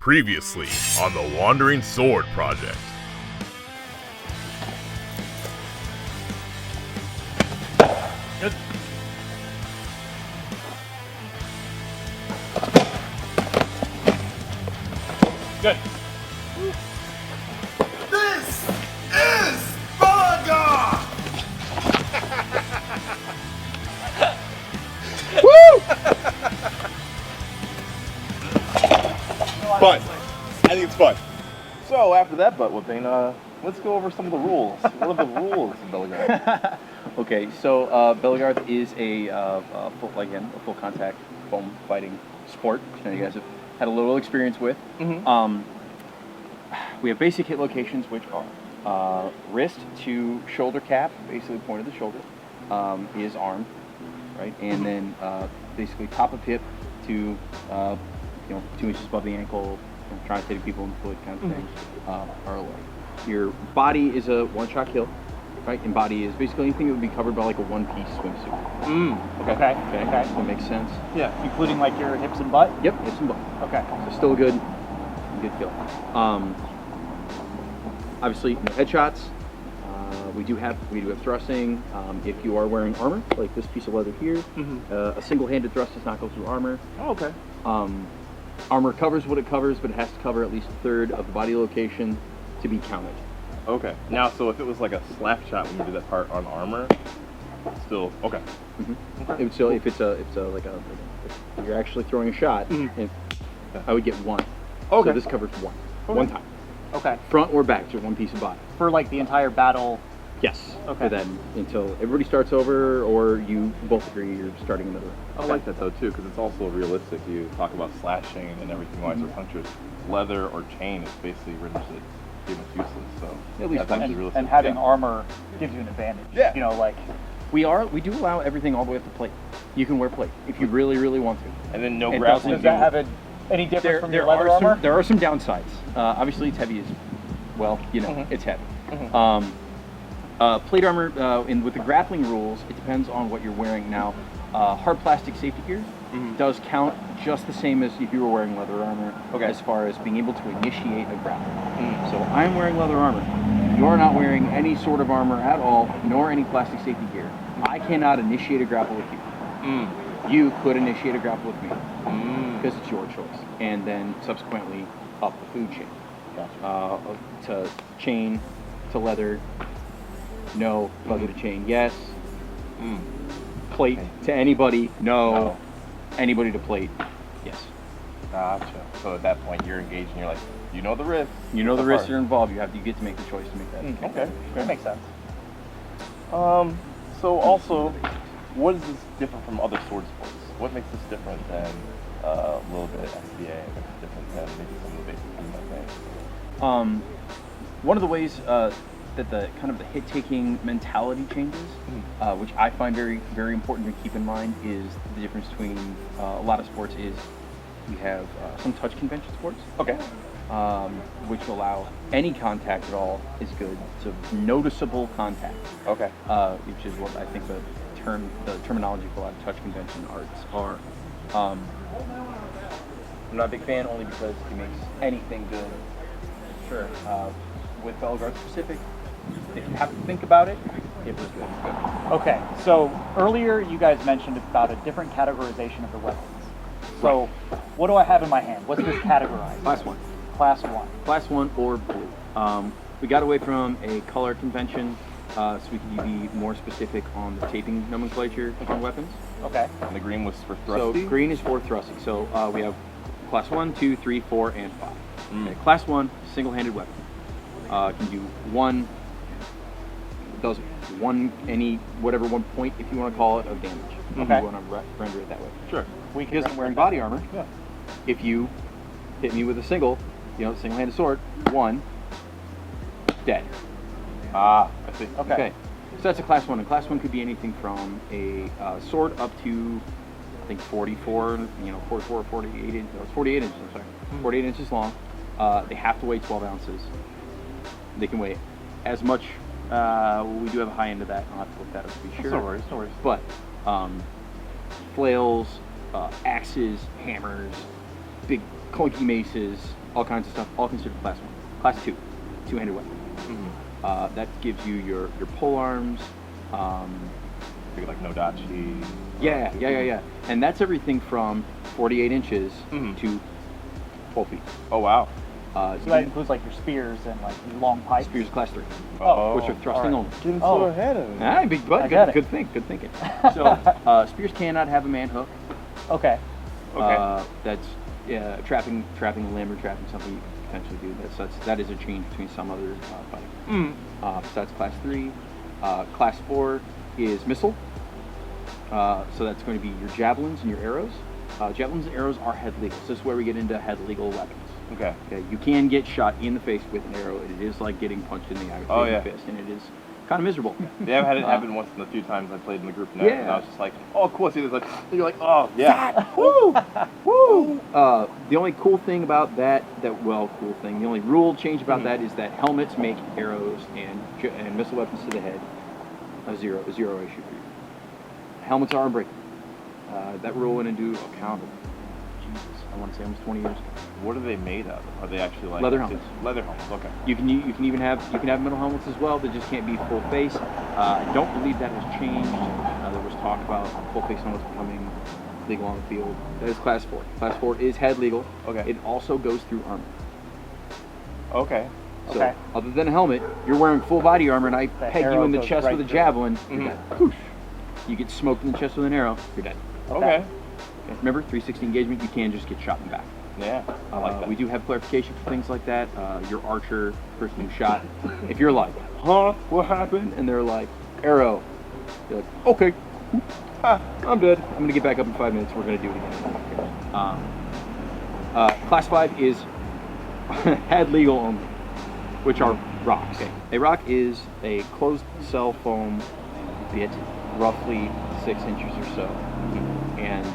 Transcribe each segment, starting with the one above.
Previously on the Wandering Sword Project. Good. Good. This is Belegarth! Fun. I think it's fun. So after that butt whooping, let's go over some of the rules. What are the rules of Belegarth? Okay, so Belegarth is a full contact foam fighting sport. You know, you guys have had a little experience with. Mm-hmm. We have basic hit locations, which are wrist to shoulder cap, basically point of the shoulder, is arm, right, and then basically top of hip to 2 inches above the ankle, trying to hit people in the foot, kind of thing, are a leg. Your body is a one-shot kill. Right, and body is basically anything that would be covered by like a one-piece swimsuit. Okay. That makes sense. Yeah, including like your hips and butt? Yep, hips and butt. Okay. So still a good kill. Obviously, no headshots. We do have thrusting. If you are wearing armor, like this piece of leather here, a single-handed thrust does not go through armor. Oh, okay. Armor covers what it covers, but it has to cover at least a third of the body location to be counted. Okay. Now, so if it was like a slap shot when you do that part on armor, still okay. Okay. If you're actually throwing a shot, I would get one. Okay. So this covers one time. Okay. Front or back, just one piece of body. For like the entire battle? Yes. Okay. For that, until everybody starts over, or you both agree you're starting another round. I like that though too, because it's also realistic. You talk about slashing and everything wise with punctures. Leather or chain is basically renders it pretty much useless. So At least that's actually realistic. And having armor gives you an advantage. Yeah. You know, like we do allow everything all the way up to plate. You can wear plate if you really, really want to. And then no And grappling. does that have any difference from your leather armor? There are some downsides. Obviously, it's heavy as well. It's heavy. Plate armor, with the grappling rules, it depends on what you're wearing. Now, hard plastic safety gear does count just the same as if you were wearing leather armor, as far as being able to initiate a grapple. So I'm wearing leather armor. You are not wearing any sort of armor at all, nor any plastic safety gear. I cannot initiate a grapple with you. You could initiate a grapple with me, because it's your choice. And then subsequently up the food chain. To chain, to leather, no. Leather to chain, yes. Plate to anybody, no. Anybody to plate, yes. Gotcha. So at that point, you're engaged and you're like, you know the risks. You know the risks are involved. You get to make the choice to make that. Okay. That makes sense. So also, what is this different from other sword sports? What makes this different than a little bit SBA? What's different than maybe some of the basic MMA? One of the ways that the hit-taking mentality changes, which I find very, very important to keep in mind, is the difference between a lot of sports is we have some touch convention sports. Okay. Which allow any contact at all is good. So noticeable contact. Okay. Which is what I think the terminology for a lot of touch convention arts are. I'm not a big fan only because it makes anything good. Sure. With Belegarth specific, if you have to think about it, it was good. Okay, so earlier you guys mentioned about a different categorization of the weapons. So what do I have in my hand? What's this categorized? Class 1. Class 1. Class 1 or blue. We got away from a color convention so we could be more specific on the taping nomenclature on weapons. Okay. And the green was for So thrusting? green is for thrusting. So we have class 1, 2, 3, 4, and 5. Okay, class 1, single-handed weapon. Can do one point, if you want to call it, of damage. If you want to render it that way. Sure. Because I'm wearing body armor, if you hit me with a single-handed sword, 1, dead. I see. Okay. So that's a class 1, and class 1 could be anything from a sword up to, I think, 44 or 48 inches. No, it's 48 inches. I'm sorry, 48 inches long. They have to weigh 12 ounces. They can weigh as much. We do have a high end of that. I'll have to look that up to be sure. No worries. But flails, axes, hammers, big clunky maces, all kinds of stuff, all considered class 1. Class 2, two-handed weapon. That gives you your pole arms. Like Nodachi. Yeah. And that's everything from 48 inches to 12 feet. Oh wow. So that includes like your spears and like your long pipes. Spears class 3, Oh. which are thrusting only. Getting so ahead of me. Ah, big bud. I got Good thinking. So spears cannot have a man hook. Okay. Okay. That's trapping a limb or trapping something you can potentially do. That is a change between some other fighting. So that's class 3. Class 4 is missile. So that's going to be your javelins and your arrows. Javelins and arrows are head legal. So this is where we get into head legal weapons. Okay. You can get shot in the face with an arrow. It is like getting punched in the eye with a fist, and it is kind of miserable. Yeah, I've had it happen once in the few times I played in the group net, Yeah. and I was just like, oh, cool. See, there's like, you're like, oh, yeah. Woo! Woo! The only cool thing about the only rule change about that is that helmets make arrows and missile weapons to the head a zero issue for you. Helmets are unbreakable. That rule went into account. Jesus, I want to say almost 20 years ago. What are they made of? Are they actually like Leather helmets? Leather helmets. Okay. You can even have metal helmets as well. They just can't be full face. I don't believe that has changed. There was talk about full face helmets becoming legal on the field. That is class 4. Class 4 is head legal. Okay. It also goes through armor. Okay. So Okay. other than a helmet, you're wearing full body armor, and I The peg you arrow in the goes chest right with a through. javelin. You're dead. Whoosh. You get smoked in the chest with an arrow. You're dead. Okay. Okay. Remember, 360 engagement. You can just get shot in the back. Yeah. I like that. We do have clarification for things like that. Your archer, person who shot, if you're like, huh, what happened? And they're like, arrow. You're like, okay, I'm dead. I'm gonna get back up in 5 minutes. We're gonna do it again. Class 5 is head legal only, which are rocks. Okay. A rock is a closed cell foam bit, roughly 6 inches or so, and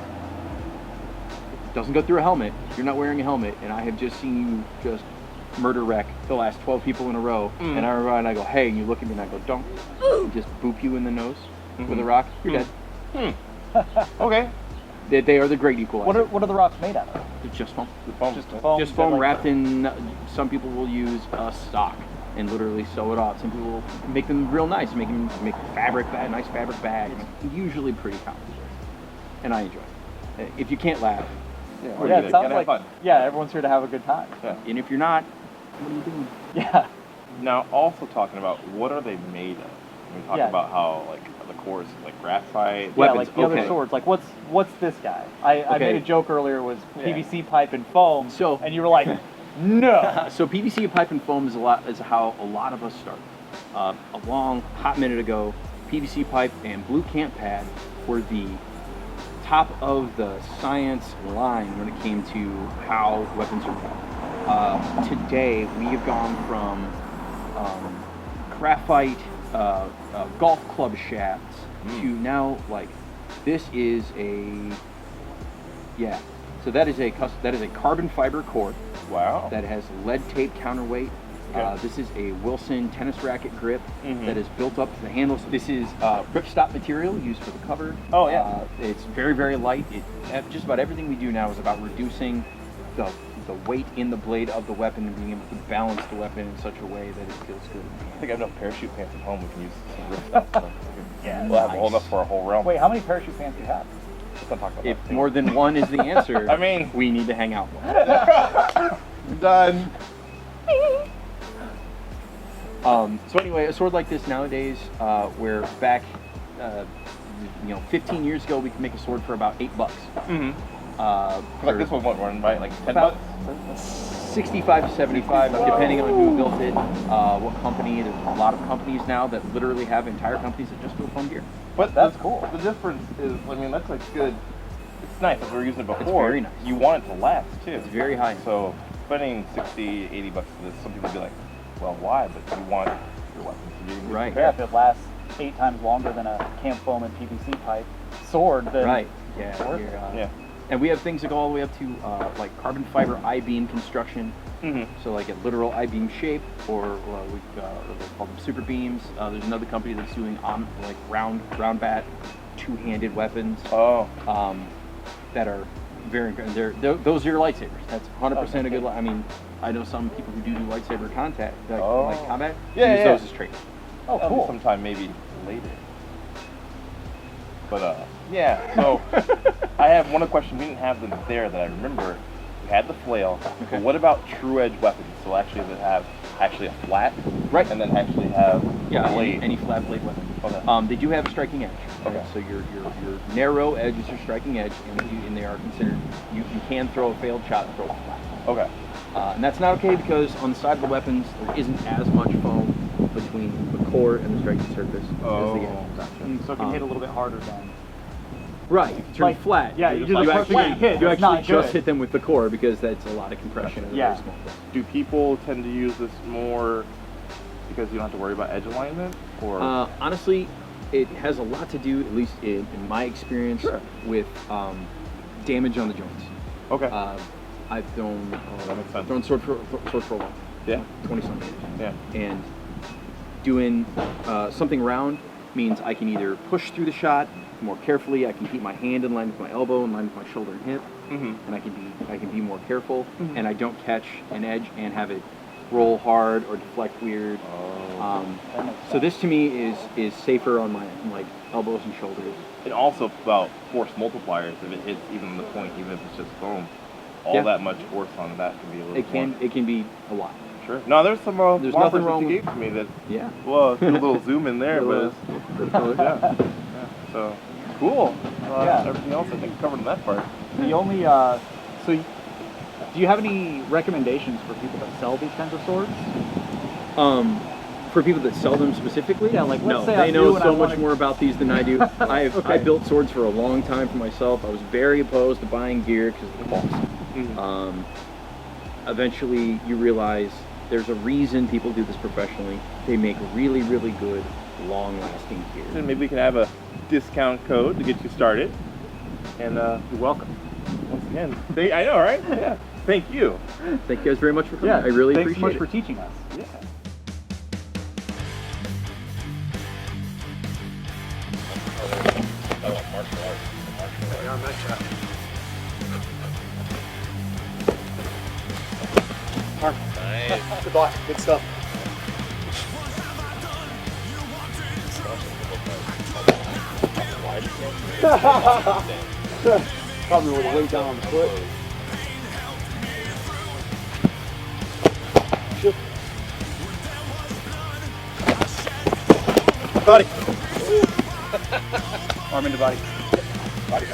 doesn't go through a helmet. You're not wearing a helmet, and I have just seen you just murder wreck the last 12 people in a row. And I run and I go, hey, and you look at me and I go, don't. And just boop you in the nose with a rock. You're dead. Okay. They are the great equalizer. What are the rocks made out of? It's just foam. The foam. Just foam wrapped in. Some people will use a stock and literally sew it off. Some people will make them real nice, make fabric bag, nice fabric bags. Usually pretty complicated, and I enjoy it. If you can't laugh. Yeah, it sounds like fun. yeah, everyone's here to have a good time. Yeah. And if you're not, what are you doing? Yeah. Now, also talking about what are they made of? We talk Yeah. about how like the core is like graphite. Yeah, Weapons, like the other okay. swords. Like what's this guy? I Okay. made a joke earlier was PVC pipe and foam. So- and you were like, no. So PVC pipe and foam is how a lot of us start. A long hot minute ago, PVC pipe and blue camp pad were the top of the science line when it came to how weapons are made. Today, we have gone from graphite golf club shafts to now like this is a So that is a carbon fiber core Wow. that has lead tape counterweight. Okay. This is a Wilson tennis racket grip that is built up to the handles. This is ripstop material used for the cover. Oh, yeah. It's very, very light. Just about everything we do now is about reducing the weight in the blade of the weapon and being able to balance the weapon in such a way that it feels good. I think I have enough parachute pants at home. We can use some rip stuff. So Yeah. we'll have hold up for a whole realm. Wait, how many parachute pants do you have? Let's not talk about If that. more than one is the answer, I mean- we need to hang out more. Done. So anyway, a sword like this nowadays, where back, 15 years ago, we could make a sword for about $8. Like this one went run by like 10 About- bucks. 65 to 75, depending on who built it, what company. There's a lot of companies now that literally have entire companies that just build foam gear. But That's cool. The difference is, I mean, that's like good. It's nice. If we were using it before, very nice. you want it to last too. It's very high. So spending 60, 80 bucks for this, some people would be like, well, why? But you want your weapons to be Right. Yeah, if it lasts 8 times longer than a camp foam and PVC pipe sword, then Right. Yeah. Sword? you're, Yeah. And we have things that go all the way up to like carbon fiber I-beam construction. So like a literal I-beam shape, or we call them super beams. There's another company that's doing like round bat, two-handed weapons Oh. that are Very good. Those are your lightsabers. That's 100% a good. I mean, I know some people who do lightsaber contact, like combat. Use those as traits. Oh, cool. Sometime maybe later. But yeah. So I have one question. We didn't have them there that I remember. We had the flail. Okay. But what about true edge weapons? So actually, that have actually a flat, Right. and then actually have a blade. Any flat blade weapon. Okay. They do have a striking edge. Okay. So your narrow edge is your striking edge, and they are considered. You can throw a failed shot and throw it flat. Okay. And that's not okay because on the side of the weapons there isn't as much foam between the core and the striking surface as the edge. So it can hit a little bit harder than. Right. If you turn Like, flat. yeah, you do the perfect hit. You It's actually not just good. hit them with the core because that's a lot of compression. In a Yeah. very small place. Do people tend to use this more because you don't have to worry about edge alignment, or? Honestly, it has a lot to do, at least in my experience, with damage on the joints. Okay. I've thrown That makes sense. thrown sword for a while. Yeah. 20-something years. Yeah. And doing something round means I can either push through the shot more carefully. I can keep my hand in line with my elbow, in line with my shoulder and hip, and I can be more careful, and I don't catch an edge and have it roll hard or deflect weird. So this to me is safer on my like elbows and shoulders. And also about force multipliers. If it hits even the point, even if it's just foam, all Yeah. that much force on that can be a little. It can be a lot. Sure. No, there's some There's nothing whoppers wrong that you with- gave to me that. Yeah. Well, a little zoom in there, but yeah. So cool. Yeah. Everything else I think covered in that part. The only do you have any recommendations for people that sell these kinds of swords? For people that sell them specifically, Yeah, like, let's no, say they I'm know you and so I much wanna- more about these than I do. I built swords for a long time for myself. I was very opposed to buying gear because of the cost. Eventually, you realize there's a reason people do this professionally. They make really, really good, long-lasting gear. And maybe we can have a discount code to get you started. And You're welcome. once again, I know, right? Yeah. Thank you. Thank you guys very much for coming. Yeah, I really thanks appreciate so much it. for teaching us. Yeah. Good luck. Good stuff. Probably with a weight down on the foot. Body. Arm into body. Body.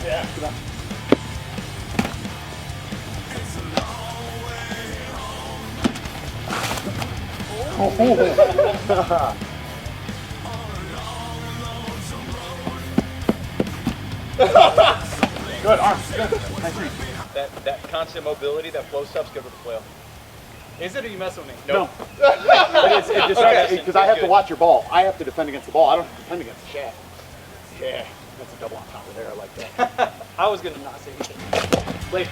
Yeah. Good enough. Good arm. Good. Nice reach. That constant mobility, that flow stuff's good with the flail. Is it, or you mess with me? No. It distracts me. Because I have to Good. watch your ball. I have to defend against the ball. I don't have to defend against the shaft. Yeah. That's a double on top of there. I like that. I was gonna not say anything. Blade.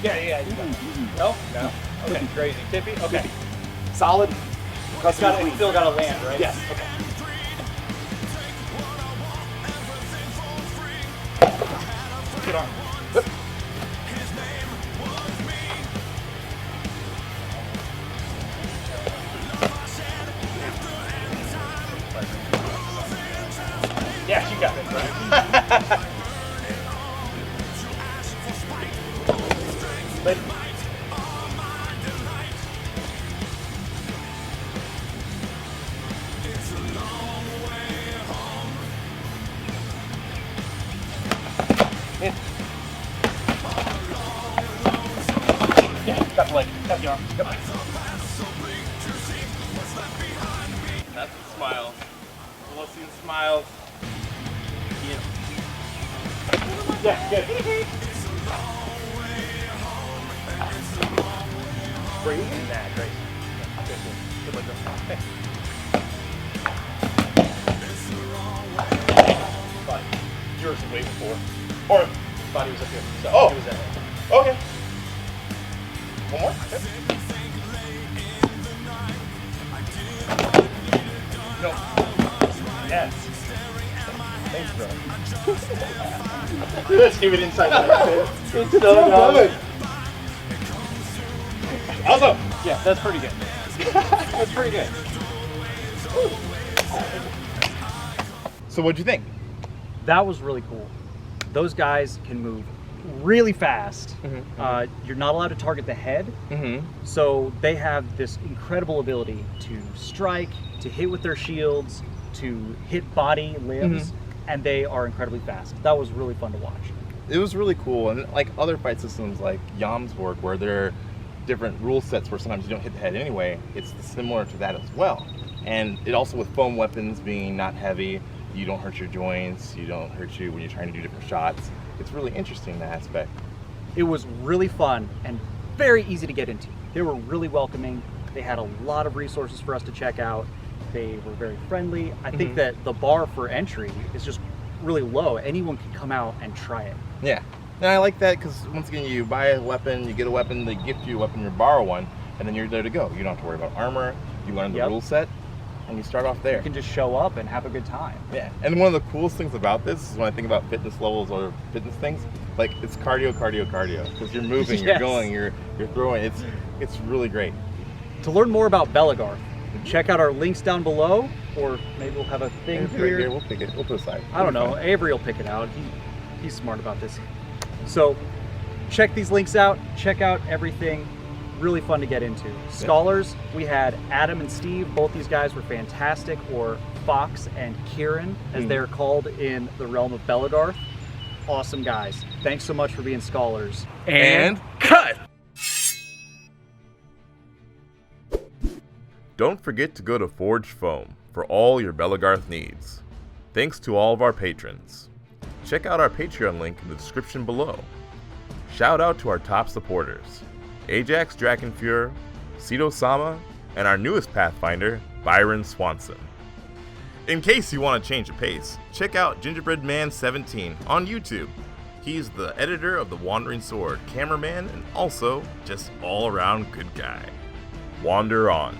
Yeah. You got it. No? No. Okay, crazy. Tippy? Okay. Solid. It's still got to land, right? Yes. Okay. Good arm. Yeah, you got it, right? But Got the leg. Got the arm. Yep. That's the smiles. We'll see the smiles. Yeah, good. great. Nah, great. Good like that. But yours is way before. Or body was up here. So Oh. it was that way. Okay. One more? Okay. No. Yes. Thanks, bro. Let's give it inside. It's so good. Also, Yeah, that's pretty good. That's pretty good. So what'd you think? That was really cool. Those guys can move really fast. You're not allowed to target the head, so they have this incredible ability to strike, to hit with their shields, to hit body, limbs, and they are incredibly fast. That was really fun to watch. It was really cool, and like other fight systems like Yamsborg, where there are different rule sets where sometimes you don't hit the head anyway, it's similar to that as well. And it also, with foam weapons being not heavy, you don't hurt your joints, you don't hurt you when you're trying to do different shots. It's really interesting, that aspect. It was really fun and very easy to get into. They were really welcoming. They had a lot of resources for us to check out. They were very friendly. I think that the bar for entry is just really low. Anyone can come out and try it. Yeah, and I like that because once again, you buy a weapon, you get a weapon, they gift you a weapon, you borrow one, and then you're there to go. You don't have to worry about armor. You learn the rule set, and you start off there. You can just show up and have a good time. Yeah, and one of the coolest things about this is when I think about fitness levels or fitness things, like it's cardio, because you're moving, you're going, you're throwing. It's really great. To learn more about Belegarth, check out our links down below, or maybe we'll have a thing here. Here, we'll pick it. We'll put it aside. I don't know. Avery will pick it out. He's smart about this. So check these links out. Check out everything. Really fun to get into. Scholars, we had Adam and Steve. Both these guys were fantastic, or Fox and Kieran, as they're called in the realm of Belegarth. Awesome guys. Thanks so much for being scholars. And cut! Don't forget to go to Forge Foam for all your Belegarth needs. Thanks to all of our patrons. Check out our Patreon link in the description below. Shout out to our top supporters, Ajax Drakenfuhrer, Sito Sama, and our newest Pathfinder, Byron Swanson. In case you want to change of pace, check out Gingerbread Man 17 on YouTube. He's the editor of The Wandering Sword, cameraman, and also just all-around good guy. Wander on.